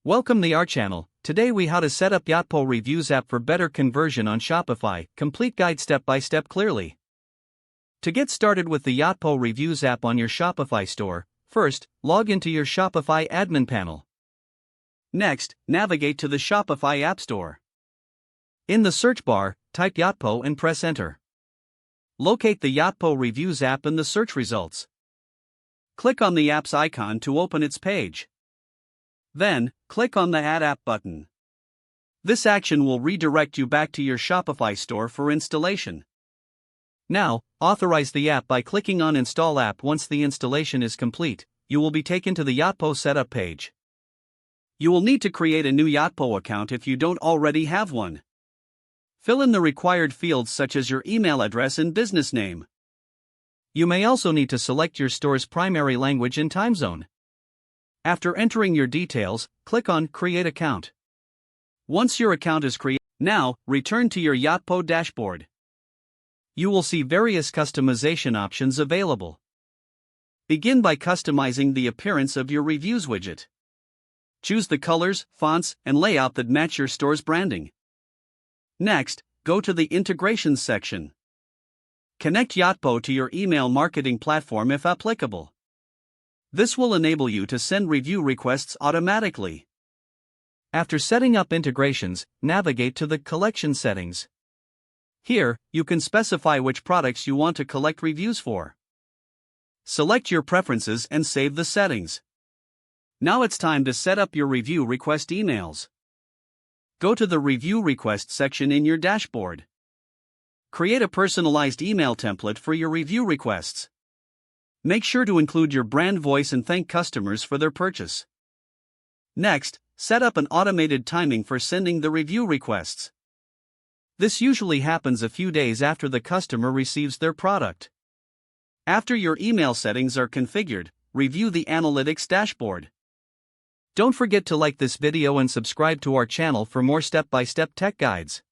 Welcome to our channel. Today we how to set up Yotpo Reviews app for better conversion on Shopify. Complete guide step by step clearly. To get started with the Yotpo Reviews app on your Shopify store, first, log into your Shopify admin panel. Next, navigate to the Shopify App Store. In the search bar, type Yotpo and press enter. Locate the Yotpo Reviews app in the search results. Click on the app's icon to open its page. Then, click on the Add App button. This action will redirect you back to your Shopify store for installation. Now, authorize the app by clicking on Install App. Once the installation is complete, you will be taken to the Yotpo setup page. You will need to create a new Yotpo account if you don't already have one. Fill in the required fields such as your email address and business name. You may also need to select your store's primary language and time zone. After entering your details, click on Create Account. Once your account is created, now, return to your Yotpo dashboard. You will see various customization options available. Begin by customizing the appearance of your reviews widget. Choose the colors, fonts, and layout that match your store's branding. Next, go to the Integrations section. Connect Yotpo to your email marketing platform if applicable. This will enable you to send review requests automatically. After setting up integrations, navigate to the Collection settings. Here, you can specify which products you want to collect reviews for. Select your preferences and save the settings. Now it's time to set up your review request emails. Go to the Review Request section in your dashboard. Create a personalized email template for your review requests. Make sure to include your brand voice and thank customers for their purchase. Next, set up an automated timing for sending the review requests. This usually happens a few days after the customer receives their product. After your email settings are configured, review the Analytics dashboard. Don't forget to like this video and subscribe to our channel for more step-by-step tech guides.